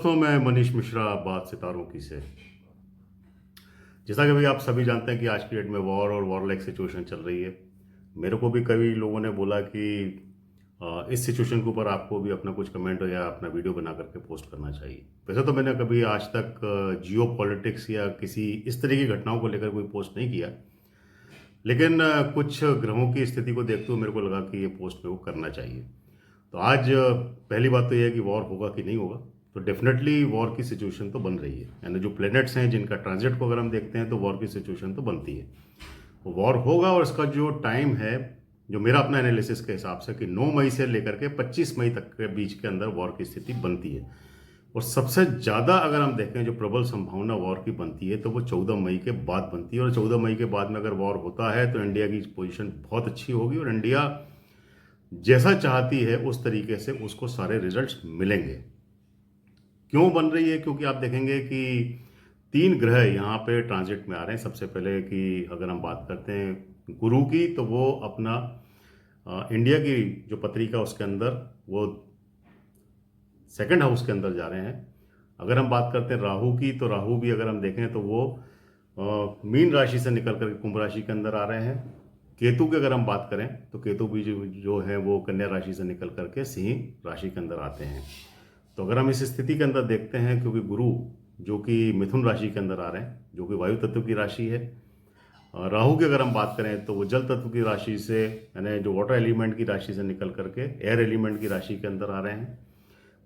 दोस्तों, मैं मनीष मिश्रा, बात सितारों की से। जैसा कि भाई आप सभी जानते हैं कि आज की डेट में वॉर और वॉर लाइक सिचुएशन चल रही है। मेरे को भी कई लोगों ने बोला कि इस सिचुएशन के ऊपर आपको भी अपना कुछ कमेंट या अपना वीडियो बना करके पोस्ट करना चाहिए। वैसे तो मैंने कभी आज तक जियो पॉलिटिक्स या किसी इस तरह की घटनाओं को लेकर कोई पोस्ट नहीं किया, लेकिन कुछ ग्रहों की स्थिति को देखते हुए मेरे को लगा कि ये पोस्ट मेरे को करना चाहिए। तो आज पहली बात तो ये है कि वॉर होगा कि नहीं होगा। तो डेफिनेटली वॉर की सिचुएशन तो बन रही है, यानी जो प्लैनेट्स हैं जिनका ट्रांजिट को अगर हम देखते हैं तो वॉर की सिचुएशन तो बनती है। तो वॉर होगा और इसका जो टाइम है, जो मेरा अपना एनालिसिस के हिसाब से, कि 9 मई से लेकर के 25 मई तक के बीच के अंदर वॉर की स्थिति बनती है। और सबसे ज़्यादा अगर हम देखें जो प्रबल संभावना वॉर की बनती है तो वो 14 मई के बाद बनती है। और 14 मई के बाद में अगर वॉर होता है तो इंडिया की पोजीशन बहुत अच्छी होगी और इंडिया जैसा चाहती है उस तरीके से उसको सारे रिजल्ट्स मिलेंगे। क्यों बन रही है? क्योंकि आप देखेंगे कि 3 ग्रह यहाँ पे ट्रांजिट में आ रहे हैं। सबसे पहले कि अगर हम बात करते हैं गुरु की, तो वो अपना इंडिया की जो पत्रिका उसके अंदर वो सेकंड हाउस के अंदर जा रहे हैं। अगर हम बात करते हैं राहु की, तो राहु भी अगर हम देखें तो वो मीन राशि से निकल कर कुंभ राशि के अंदर आ रहे हैं। केतु की अगर हम बात करें तो केतु भी जो है वो कन्या राशि से निकल करके सिंह राशि के अंदर आते हैं। तो अगर हम इस स्थिति के अंदर देखते हैं, क्योंकि गुरु जो कि मिथुन राशि के अंदर आ रहे हैं, जो कि वायु तत्व की राशि है। राहु की अगर हम बात करें तो वो जल तत्व की राशि से, यानी जो वाटर एलिमेंट की राशि से निकल करके एयर एलिमेंट की राशि के अंदर आ रहे हैं।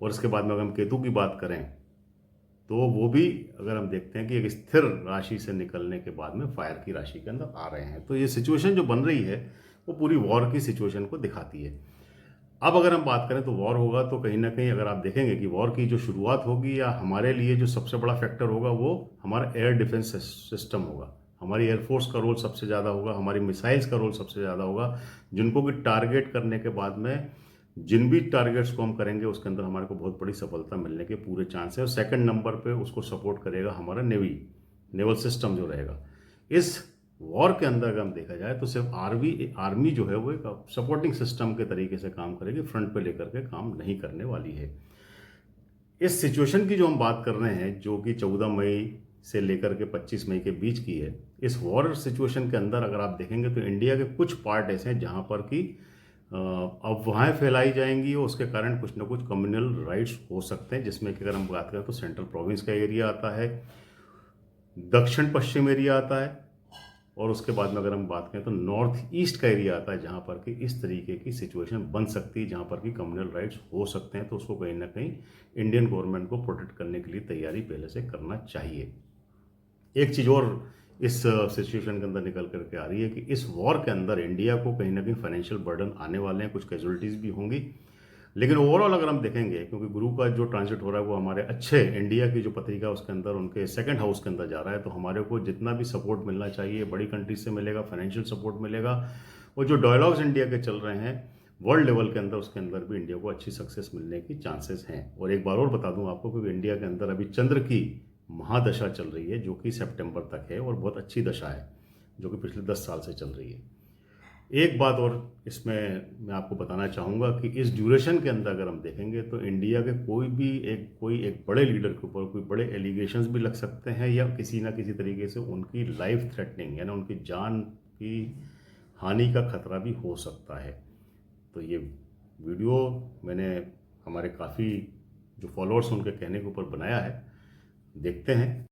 और इसके बाद में अगर हम केतु की बात करें तो वो भी अगर हम देखते हैं कि एक स्थिर राशि से निकलने के बाद में फायर की राशि के अंदर आ रहे हैं। तो ये सिचुएशन जो बन रही है वो पूरी वॉर की सिचुएशन को दिखाती है। अब अगर हम बात करें तो वॉर होगा तो कहीं ना कहीं अगर आप देखेंगे कि वॉर की जो शुरुआत होगी या हमारे लिए जो सबसे बड़ा फैक्टर होगा वो हमारा एयर डिफेंस सिस्टम होगा। हमारी एयरफोर्स का रोल सबसे ज़्यादा होगा, हमारी मिसाइल्स का रोल सबसे ज़्यादा होगा, जिनको कि टारगेट करने के बाद में जिन भी टारगेट्स को हम करेंगे उसके अंदर हमारे को बहुत बड़ी सफलता मिलने के पूरे चांस है। और सेकंड नंबर पे उसको सपोर्ट करेगा हमारा नेवल सिस्टम जो रहेगा। इस वॉर के अंदर अगर हम देखा जाए तो सिर्फ आर्मी जो है वो एक सपोर्टिंग सिस्टम के तरीके से काम करेगी, फ्रंट पे लेकर के काम नहीं करने वाली है। इस सिचुएशन की जो हम बात कर रहे हैं, जो कि 14 मई से लेकर के 25 मई के बीच की है, इस वॉर सिचुएशन के अंदर अगर आप देखेंगे तो इंडिया के कुछ पार्ट ऐसे हैं जहां पर कि अफवाहें फैलाई जाएंगी और उसके कारण कुछ ना कुछ कम्युनल राइट्स हो सकते हैं। जिसमें कि अगर हम बात करें तो सेंट्रल प्रोविंस का एरिया आता है, दक्षिण पश्चिम एरिया आता है, और उसके बाद में अगर हम बात करें तो नॉर्थ ईस्ट का एरिया आता है, जहां पर कि इस तरीके की सिचुएशन बन सकती है, जहां पर कि कम्युनल राइट्स हो सकते हैं। तो उसको कहीं ना कहीं इंडियन गवर्नमेंट को प्रोटेक्ट करने के लिए तैयारी पहले से करना चाहिए। एक चीज़ और इस सिचुएशन के अंदर निकल करके आ रही है कि इस वॉर के अंदर इंडिया को कहीं ना कहीं फाइनेंशियल बर्डन आने वाले हैं, कुछ कैजुअलिटीज़ भी होंगी। लेकिन ओवरऑल अगर हम देखेंगे, क्योंकि गुरु का जो ट्रांजिट हो रहा है वो हमारे अच्छे इंडिया की जो पत्रिका उसके अंदर उनके सेकंड हाउस के अंदर जा रहा है, तो हमारे को जितना भी सपोर्ट मिलना चाहिए बड़ी कंट्रीज से मिलेगा, फाइनेंशियल सपोर्ट मिलेगा। और जो डायलॉग्स इंडिया के चल रहे हैं वर्ल्ड लेवल के अंदर, उसके अंदर भी इंडिया को अच्छी सक्सेस मिलने की चांसेस हैं। और एक बार और बता दूं आपको, क्योंकि इंडिया के अंदर अभी चंद्र की महादशा चल रही है जो कि सितंबर तक है और बहुत अच्छी दशा है, जो कि पिछले 10 साल से चल रही है। एक बात और इसमें मैं आपको बताना चाहूँगा कि इस ड्यूरेशन के अंदर अगर हम देखेंगे तो इंडिया के कोई एक बड़े लीडर के ऊपर कोई बड़े एलिगेशंस भी लग सकते हैं, या किसी ना किसी तरीके से उनकी लाइफ थ्रेटनिंग, यानी उनकी जान की हानि का खतरा भी हो सकता है। तो ये वीडियो मैंने हमारे काफ़ी जो फॉलोअर्स उनके कहने के ऊपर बनाया है। देखते हैं